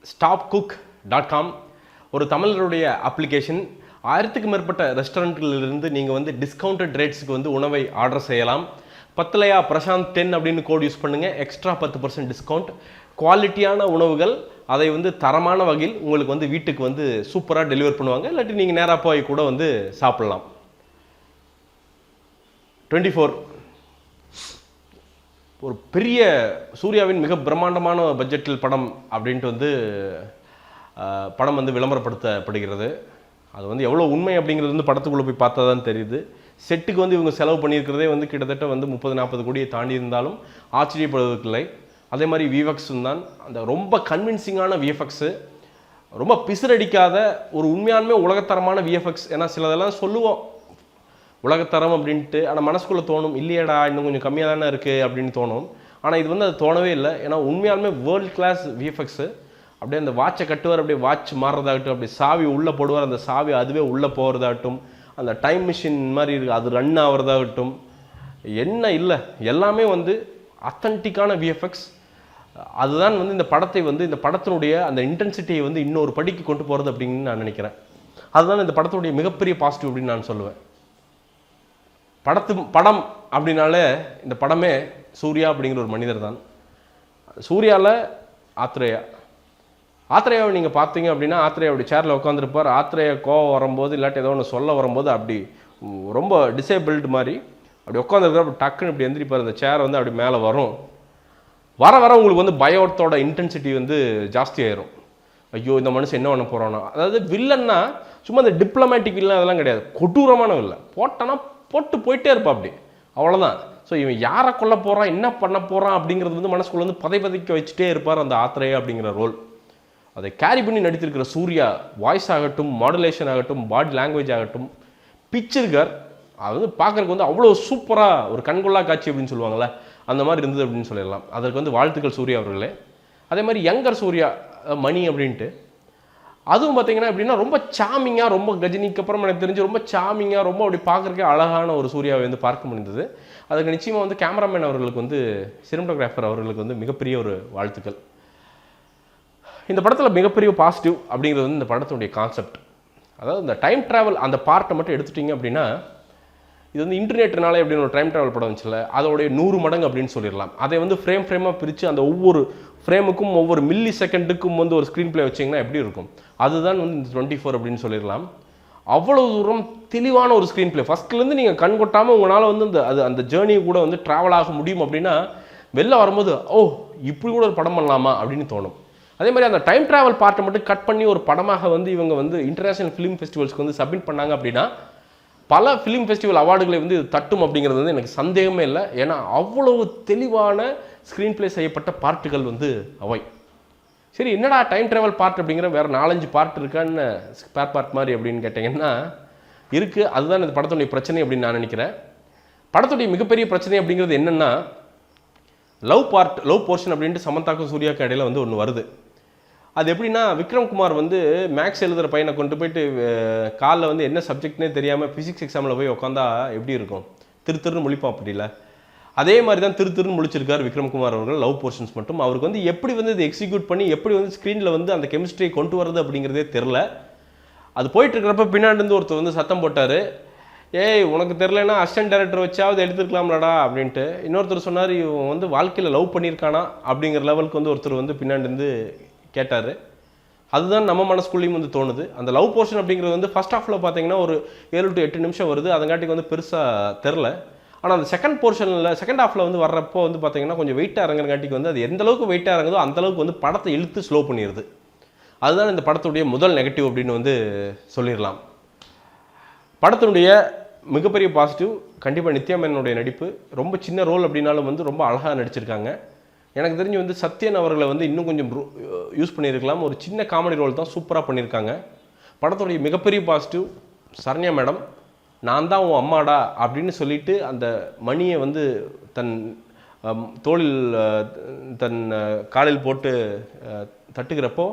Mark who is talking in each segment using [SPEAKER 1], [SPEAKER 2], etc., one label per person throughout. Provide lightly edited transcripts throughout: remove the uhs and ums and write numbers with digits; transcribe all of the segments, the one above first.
[SPEAKER 1] stopcook.com ஒரு தமிழருடைய application. 1000க்கு மேற்பட்ட ரெஸ்டாரண்ட்களிலிருந்து நீங்கள் வந்து டிஸ்கவுண்டட் ரேட்ஸுக்கு வந்து உணவை ஆர்டர் செய்யலாம். பத்தலையா பிரசாந்த் 10 அப்படின்னு கோட் யூஸ் பண்ணுங்கள், எக்ஸ்ட்ரா 10% டிஸ்கவுண்ட். குவாலிட்டியான உணவுகள், அதை வந்து தரமான வகையில் உங்களுக்கு வந்து வீட்டுக்கு வந்து சூப்பராக டெலிவர் பண்ணுவாங்க. இல்லாட்டி நீங்கள் நேராக போய் கூட வந்து சாப்பிட்லாம். 24 ஒரு பெரிய சூர்யாவின் மிக பிரம்மாண்டமான பட்ஜெட்டில் படம் அப்படின்ட்டு வந்து படம் வந்து விளம்பரப்படுத்தப்படுகிறது. அது வந்து எவ்வளோ உண்மை அப்படிங்கிறது வந்து படத்துக்குள்ளே போய் பார்த்தா தான் தெரியுது. செட்டுக்கு வந்து இவங்க செலவு பண்ணியிருக்கிறதே வந்து கிட்டத்தட்ட வந்து 30-40 கோடியை தாண்டி இருந்தாலும் ஆச்சரியப்படுவதற்கில்லை. அதே மாதிரி விஎஃப்எக்ஸும் தான், அந்த ரொம்ப கன்வின்சிங்கான விஎஃப்எக்ஸு, ரொம்ப பிசுரடிக்காத ஒரு உண்மையானுமே உலகத்தரமான விஎஃப்எக்ஸ். ஏன்னா சிலதெல்லாம் சொல்லுவோம் உலகத்தரம் அப்படின்ட்டு, ஆனால் மனசுக்குள்ளே தோணும் இல்லையடா இன்னும் கொஞ்சம் கம்மியாக தானே இருக்குது அப்படின்னு தோணும். ஆனால் இது வந்து அது தோணவே இல்லை. ஏன்னா உண்மையாலுமே வேர்ல்டு கிளாஸ் விஎஃப்எக்ஸு. அப்படியே அந்த வாட்சை கட்டுவார், அப்படியே வாட்ச் மாறுறதாகட்டும், அப்படி சாவி உள்ளே போடுவார், அந்த சாவி அதுவே உள்ளே போகிறதாகட்டும், அந்த டைம் மிஷின் மாதிரி இருக்குது அது ரன் ஆகிறதாகட்டும், என்ன இல்லை எல்லாமே வந்து அத்தன்டிக்கான விஎஃப்எக்ஸ். அதுதான் வந்து இந்த படத்தை வந்து இந்த படத்தினுடைய அந்த இன்டென்சிட்டியை வந்து இன்னொரு படிக்கு கொண்டு போகிறது அப்படின்னு நான் நினைக்கிறேன். அதுதான் இந்த படத்தினுடைய மிகப்பெரிய பாசிட்டிவ் அப்படின்னு நான் சொல்லுவேன். படம் அப்படின்னாலே இந்த படமே சூர்யா அப்படிங்கிற ஒரு மனிதர் தான். சூர்யாவில் ஆத்ரேயாவை நீங்கள் பார்த்தீங்க அப்படின்னா, ஆத்ரேயாவுடைய சேரில் உட்காந்துருப்பார். ஆத்ரேயா கோவம் வரும்போது இல்லாட்டி ஏதோ ஒன்று சொல்ல வரும்போது அப்படி ரொம்ப டிசேபிள்டு மாதிரி அப்படி உட்காந்துருக்கார். அப்படி டக்குன்னு இப்படி எந்திரிப்பார், அந்த சேர் வந்து அப்படி மேலே வரும். வர உங்களுக்கு வந்து பயத்தோட இன்டென்சிட்டி வந்து ஜாஸ்தி ஆயிரும். ஐயோ இந்த மனுஷன் என்ன பண்ண போகிறானோ. அதாவது வில்லன்னா சும்மா இந்த டிப்ளமேட்டிக் வில்லன் அதெல்லாம் கிடையாது, கொடூரமான வில்லன். போட்டானா போட்டு போயிட்டே இருப்பா அப்படி, அவ்வளோதான். ஸோ இவன் யாரை கொல்ல போகிறான் என்ன பண்ண போகிறான் அப்படிங்கிறது வந்து மனசுக்குள்ள வந்து பதைக்க வச்சுட்டே இருப்பார் அந்த ஆத்ரேயா அப்படிங்கிற ரோல். அதை கேரி பண்ணி நடித்திருக்கிற சூர்யா, வாய்ஸ் ஆகட்டும், மாடுலேஷன் ஆகட்டும், பாடி லாங்குவேஜ் ஆகட்டும், பிச்சிருக்கார். அது வந்து பார்க்குறதுக்கு வந்து அவ்வளோ சூப்பராக ஒரு கண்கொள்ளா காட்சி அப்படின்னு சொல்லுவாங்கள்ல, அந்த மாதிரி இருந்தது அப்படின்னு சொல்லிடலாம். அதற்கு வந்து வாழ்த்துக்கள் சூர்யா அவர்களே. அதே மாதிரி யங்கர் சூர்யா மணி அப்படின்ட்டு, அதுவும் பார்த்தீங்கன்னா எப்படின்னா ரொம்ப சாமிங்காக, ரொம்ப கஜினிக்கு அப்புறம் எனக்கு தெரிஞ்சு ரொம்ப சாமிங்காக, ரொம்ப அப்படி பார்க்குறக்கே அழகான ஒரு சூர்யாவை வந்து பார்க்க முடிந்தது. அதுக்கு நிச்சயமாக வந்து கேமராமேன் அவர்களுக்கு வந்து, சினிமாட்டோகிராஃபர் அவர்களுக்கு வந்து மிகப்பெரிய ஒரு வாழ்த்துக்கள். இந்த படத்தில் மிகப்பெரிய பாசிட்டிவ் அப்படிங்கிறது வந்து இந்த படத்துடைய கான்செப்ட். அதாவது இந்த டைம் ட்ராவல் அந்த பார்ட்டை மட்டும் எடுத்துட்டிங்க அப்படின்னா, இது வந்து இன்டர்நெட்னாலே அப்படின்னு ஒரு டைம் ட்ராவல் படம் வந்துச்சுல, அதோடைய 100 மடங்கு அப்படின்னு சொல்லிடலாம். அதை வந்து ஃப்ரேமாக பிரித்து அந்த ஒவ்வொரு ஃப்ரேமுக்கும் ஒவ்வொரு மில்லி செகண்டுக்கும் வந்து ஒரு ஸ்க்ரீன் பிளே வச்சிங்கன்னா எப்படி இருக்கும், அதுதான் வந்து இந்த 24 அப்படின்னு சொல்லிடலாம். அவ்வளோ தூரம் தெளிவான ஒரு ஸ்க்ரீன் பிளே. ஃபஸ்ட்லேருந்து நீங்கள் கண் கொட்டாமல் உங்களால் வந்து அந்த ஜேர்னியை கூட வந்து ட்ராவல் ஆக முடியும் அப்படின்னா, வெளில வரும்போது ஓ இப்படி கூட ஒரு படம் பண்ணலாமா அப்படின்னு தோணும். அதே மாதிரி அந்த டைம் ட்ராவல் பார்ட்டை மட்டும் கட் பண்ணி ஒரு படமாக வந்து இவங்க வந்து இன்டர்நேஷனல் ஃபிலிம் ஃபெஸ்டிவல்ஸ்க்கு வந்து சப்மிட் பண்ணாங்க அப்படின்னா, பல ஃபிலிம் ஃபெஸ்டிவல் அவார்டுகளை வந்து இது தட்டும் அப்படிங்கிறது வந்து எனக்கு சந்தேகமே இல்லை. ஏன்னா அவ்வளவு தெளிவான ஸ்க்ரீன் பிளே செய்யப்பட்ட பார்ட்டுகள் வந்து அவை. சரி என்னடா டைம் ட்ராவல் பார்ட் அப்படிங்கிற வேறு 4-5 பார்ட் இருக்கான்னு ஸ்பேர் பார்ட் மாதிரி அப்படின்னு கேட்டிங்கன்னா இருக்குது. அதுதான் இந்த படத்துடைய பிரச்சனை அப்படின்னு நான் நினைக்கிறேன். படத்துடைய மிகப்பெரிய பிரச்சனை அப்படிங்கிறது என்னென்னா, லவ் போர்ஷன் அப்படின்ட்டு சமந்தாக்கும் சூர்யாவுக்கு இடையில வந்து ஒன்று வருது. அது எப்படின்னா, விக்ரம்குமார் வந்து மேக்ஸ் எழுதுகிற பையனை கொண்டு போயிட்டு காலில் வந்து என்ன சப்ஜெக்ட்னே தெரியாமல் ஃபிசிக்ஸ் எக்ஸாமில் போய் உட்காந்தா எப்படி இருக்கும், திருன்னு முழிப்பான் அப்படி இல்லை. அதே மாதிரி தான் திருன்னு முழிச்சிருக்கார் விக்ரம்குமார் அவர்கள் லவ் போர்ஷன்ஸ் மட்டும். அவருக்கு வந்து எப்படி வந்து இதை எக்ஸிக்யூட் பண்ணி எப்படி வந்து ஸ்க்ரீனில் வந்து அந்த கெமிஸ்ட்ரியை கொண்டு வரது அப்படிங்கிறதே தெரில. அது போயிட்டு இருக்கிறப்ப பின்னாடிருந்து ஒருத்தர் வந்து சத்தம் போட்டார், ஏய் உனக்கு தெரிலன்னா அசிஸ்டன்ட் டைரக்டர் வச்சாவது எடுத்துருக்கலாம்லடா அப்படின்ட்டு. இன்னொருத்தர் சொன்னார், இவன் வந்து வாழ்க்கையில் லவ் பண்ணியிருக்கானா அப்படிங்கிற லெவலுக்கு வந்து ஒருத்தர் வந்து பின்னாடிருந்து கேட்டார். அதுதான் நம்ம மனசுக்குள்ளேயும் வந்து தோணுது. அந்த லவ் போர்ஷன் அப்படிங்கிறது வந்து ஃபர்ஸ்ட் ஹாஃபில் பார்த்தீங்கன்னா ஒரு 7 to 8 நிமிஷம் வருது, அதங்காட்டிக்கு வந்து பெருசாக தெரில. ஆனால் அந்த செகண்ட் ஹாஃபில் வந்து வர்றப்போ வந்து பார்த்தீங்கன்னா கொஞ்சம் வெயிட்டாக இறங்குறங்காட்டிக்கு வந்து அது எந்த அளவுக்கு வெயிட்டாக இறங்குதோ அந்தளவுக்கு வந்து படத்தை இழுத்து ஸ்லோ பண்ணிடுது. அதுதான் இந்த படத்துடைய முதல் நெகட்டிவ் அப்படின்னு வந்து சொல்லிடலாம். படத்தினுடைய மிகப்பெரிய பாசிட்டிவ் கண்டிப்பாக நித்யா மேனனுடைய நடிப்பு. ரொம்ப சின்ன ரோல் அப்படின்னாலும் வந்து ரொம்ப அழகாக நடிச்சிருக்காங்க. எனக்கு தெரிஞ்சு வந்து சத்யன் அவர்களை வந்து இன்னும் கொஞ்சம் யூஸ் பண்ணியிருக்கலாம். ஒரு சின்ன காமெடி ரோல் தான் சூப்பராக பண்ணியிருக்காங்க. படத்துடைய மிகப்பெரிய பாசிட்டிவ் சரண்யா மேடம், நான் தான் உன் அம்மாடா அப்படின்னு சொல்லிட்டு அந்த மணியை வந்து தன் தோளில் தன் காலில் போட்டு தட்டுகிறப்போ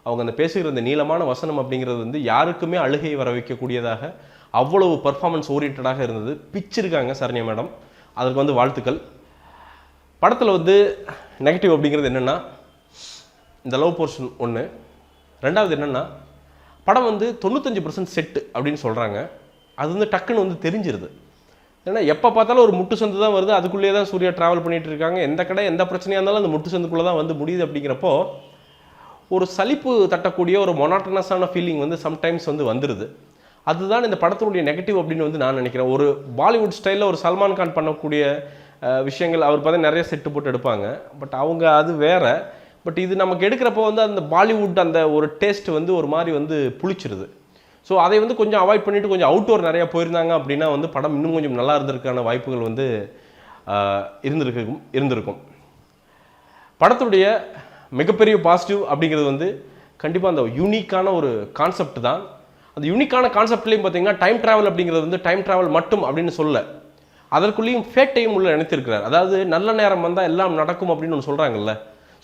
[SPEAKER 1] அவங்க அந்த பேசுகிற அந்த நீளமான வசனம் அப்படிங்கிறது வந்து யாருக்குமே அழுகை வர வைக்கக்கூடியதாக அவ்வளவு பர்ஃபார்மன்ஸ் ஓரியன்டாக இருந்தது. பிச்சிருக்காங்க சரண்யா மேடம், அதற்கு வந்து வாழ்த்துக்கள். படத்தில் வந்து நெகட்டிவ் அப்படிங்கிறது என்னென்னா, இந்த லவ் போர்ஷன் ஒன்று. ரெண்டாவது என்னென்னா, படம் வந்து 95% செட்டு அப்படின்னு சொல்கிறாங்க. அது வந்து டக்குன்னு வந்து தெரிஞ்சிருது. ஏன்னா எப்போ பார்த்தாலும் ஒரு முட்டு சந்து தான் வருது, அதுக்குள்ளேயே தான் சூர்யா ட்ராவல் பண்ணிகிட்டு இருக்காங்க. எந்த கடை எந்த பிரச்சனையாக இருந்தாலும் அந்த முட்டு சந்துக்குள்ளே தான் வந்து முடியுது. அப்படிங்கிறப்போ ஒரு சலிப்பு தட்டக்கூடிய ஒரு மொனாட்டனஸான ஃபீலிங் வந்து சம்டைம்ஸ் வந்து வந்துடுது. அதுதான் இந்த படத்தினுடைய நெகட்டிவ் அப்படின்னு வந்து நான் நினைக்கிறேன். ஒரு பாலிவுட் ஸ்டைலில் ஒரு சல்மான் கான் பண்ணக்கூடிய விஷயங்கள் அவர் பார்த்தா நிறைய செட்டு போட்டு எடுப்பாங்க. பட் அவங்க அது வேறு. பட் இது நமக்கு எடுக்கிறப்போ வந்து அந்த பாலிவுட் அந்த ஒரு டேஸ்ட் வந்து ஒரு மாதிரி வந்து புளிச்சிருது. ஸோ அதை வந்து கொஞ்சம் அவாய்ட் பண்ணிவிட்டு கொஞ்சம் அவுட்டோர் நிறையா போயிருந்தாங்க அப்படின்னா வந்து படம் இன்னும் கொஞ்சம் நல்லா இருந்திருக்கான வாய்ப்புகள் வந்து இருந்திருக்கும். படத்துடைய மிகப்பெரிய பாசிட்டிவ் அப்படிங்கிறது வந்து கண்டிப்பாக அந்த யூனிக்கான ஒரு கான்செப்ட் தான். அந்த யூனிக்கான கான்செப்ட்லேயும் பார்த்தீங்கன்னா டைம் ட்ராவல் அப்படிங்கிறது வந்து டைம் ட்ராவல் மட்டும் அப்படின்னு சொல்ல, அதற்குள்ளேயும் ஃபேட்டையும் உள்ள நினைத்திருக்கிறார். அதாவது நல்ல நேரம் வந்தால் எல்லாம் நடக்கும் அப்படின்னு ஒன்று சொல்கிறாங்கல்ல.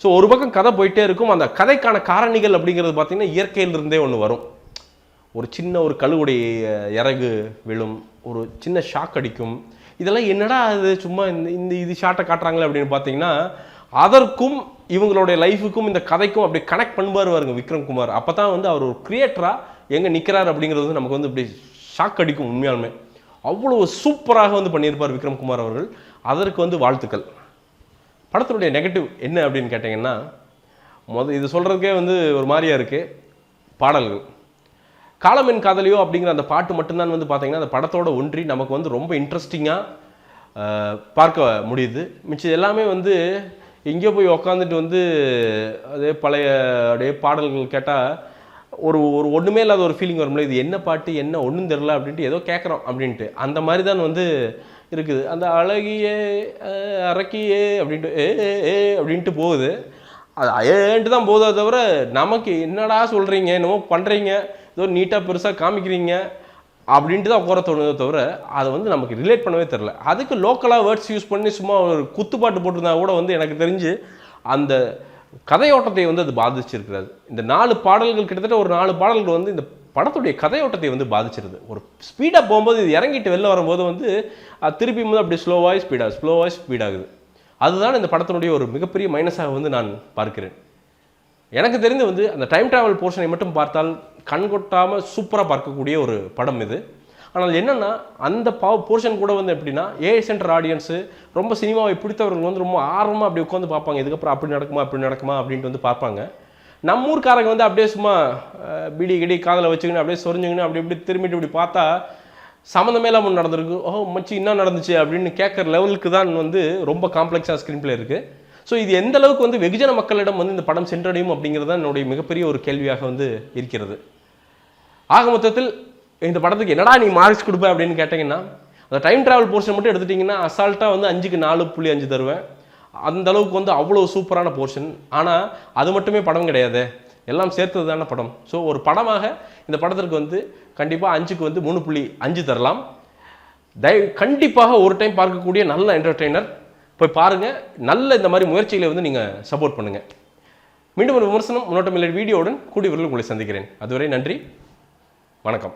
[SPEAKER 1] ஸோ ஒரு பக்கம் கதை போயிட்டே இருக்கும். அந்த கதைக்கான காரணிகள் அப்படிங்கிறது பார்த்தீங்கன்னா இயற்கையிலிருந்தே ஒன்று வரும். ஒரு சின்ன ஒரு கழுவுடைய இறகு விழும், ஒரு சின்ன ஷாக் அடிக்கும். இதெல்லாம் என்னடா அது சும்மா இந்த இது ஷார்ட்டை காட்டுறாங்களே அப்படின்னு பார்த்தீங்கன்னா, அதற்கும் இவங்களுடைய லைஃபுக்கும் இந்த கதைக்கும் அப்படி கனெக்ட் பண்ணுவார் வருங்க விக்ரம் குமார். அப்போ தான் வந்து அவர் ஒரு கிரியேட்டராக எங்கே நிற்கிறார் அப்படிங்கிறது வந்து நமக்கு வந்து இப்படி ஷாக் அடிக்கும். உண்மையாலுமே அவ்வளோ சூப்பராக வந்து பண்ணியிருப்பார் விக்ரம் குமார் அவர்கள். அதற்கு வந்து வாழ்த்துக்கள். படத்தினுடைய நெகட்டிவ் என்ன அப்படின்னு கேட்டிங்கன்னா, இது சொல்கிறதுக்கே வந்து ஒரு மாதிரியாக இருக்குது. பாடல்கள். காலமென் காதலியோ அப்படிங்கிற அந்த பாட்டு மட்டும்தான் வந்து பார்த்தீங்கன்னா அந்த படத்தோட ஒன்றி நமக்கு வந்து ரொம்ப இன்ட்ரெஸ்டிங்காக பார்க்க முடியுது. மிச்சம் எல்லாமே வந்து எங்கேயோ போய் உக்காந்துட்டு வந்து அதே பழைய அப்படியே பாடல்கள் கேட்டால் ஒரு ஒரு ஒன்றுமே இல்லாத ஒரு ஃபீலிங் வரும்ல. இது என்ன பாட்டு என்ன ஒன்றும் தெரில அப்படின்ட்டு ஏதோ கேட்குறோம் அப்படின்ட்டு அந்த மாதிரி தான் வந்து இருக்குது. அந்த அழகியே அரக்கியே அப்படின்ட்டு ஏ அப்படின்ட்டு போகுது. அது ஏன்ட்டு தான் போதே தவிர நமக்கு என்னடா சொல்கிறீங்க, என்னமோ பண்ணுறீங்க, ஏதோ நீட்டாக பெருசாக காமிக்கிறீங்க அப்படின்ட்டு தான் உட்கார தோணுதே தவிர அதை வந்து நமக்கு ரிலேட் பண்ணவே தெரில. அதுக்கு லோக்கலாக வேர்ட்ஸ் யூஸ் பண்ணி சும்மா ஒரு குத்துப்பாட்டு போட்டிருந்தா கூட வந்து எனக்கு தெரிஞ்சு அந்த கதையோட்டத்தை வந்து அது பாதிச்சிருக்கிறது. இந்த 4 பாடல்கள் கிட்டத்தட்ட ஒரு 4 பாடல்கள் வந்து இந்த படத்துடைய கதையோட்டத்தை வந்து பாதிச்சிருது. ஒரு ஸ்பீடாக போகும்போது இது இறங்கிட்டு வெளில வரும்போது வந்து திருப்பி போது அப்படி ஸ்லோவாகி ஸ்பீடாகுது. அதுதான் இந்த படத்தினுடைய ஒரு மிகப்பெரிய மைனஸாக வந்து நான் பார்க்கிறேன். எனக்கு தெரிந்து வந்து அந்த டைம் ட்ராவல் போர்ஷனை மட்டும் பார்த்தால் கண்கொட்டாமல் சூப்பராக பார்க்கக்கூடிய ஒரு படம் இது. ஆனால் என்னென்னா அந்த போர்ஷன் கூட வந்து எப்படின்னா ஏஐ சென்டர் ஆடியன்ஸு ரொம்ப சினிமாவை பிடித்தவர்கள் வந்து ரொம்ப ஆர்வமாக அப்படி உட்காந்து பார்ப்பாங்க. இதுக்கப்புறம் அப்படி நடக்குமா அப்படின்ட்டு வந்து பார்ப்பாங்க. நம்ம ஊர்க்காரங்க வந்து அப்படியே சும்மா பிடி கிடி காதில் வச்சுக்கின்னு அப்படியே சொரிஞ்சுக்கின்னு அப்படி இப்படி திரும்பிட்டு இப்படி பார்த்தா சம்மந்தமே இல்லாமல் ஒன்று நடந்திருக்கு, மச்சி என்ன நடந்துச்சு அப்படின்னு கேட்குற லெவலுக்கு தான் வந்து ரொம்ப காம்ப்ளெக்ஸாக ஸ்க்ரீன் பிளே இருக்குது. ஸோ இது எந்த அளவுக்கு வந்து வெகுஜன மக்களிடம் வந்து இந்த படம் சென்றடையும் அப்படிங்கிறது தான் என்னுடைய மிகப்பெரிய ஒரு கேள்வியாக வந்து இருக்கிறது. ஆக மொத்தத்தில் இந்த படத்துக்கு என்னடா நீ மார்க்ஸ் கொடுப்பேன் அப்படின்னு கேட்டிங்கன்னா, அந்த டைம் ட்ராவல் போர்ஷன் மட்டும் எடுத்துட்டிங்கன்னா அசால்ட்டாக வந்து 5க்கு 4.5 தருவேன். அந்த அளவுக்கு வந்து அவ்வளோ சூப்பரான போர்ஷன். ஆனால் அது மட்டுமே படம் கிடையாது, எல்லாம் சேர்த்தது தானே படம். ஸோ ஒரு படமாக இந்த படத்திற்கு வந்து கண்டிப்பாக 5க்கு வந்து 3.5 தரலாம். கண்டிப்பாக ஒரு டைம் பார்க்கக்கூடிய நல்ல என்டர்டெய்னர். போய் பாருங்கள். நல்ல இந்த மாதிரி முயற்சிகளை வந்து நீங்கள் சப்போர்ட் பண்ணுங்கள். மீண்டும் ஒரு விமர்சனம் முன்னோட்டம் இல்லை வீடியோவுடன் கூடிய விரைவில் உங்களை சந்திக்கிறேன். அதுவரை நன்றி, வணக்கம்.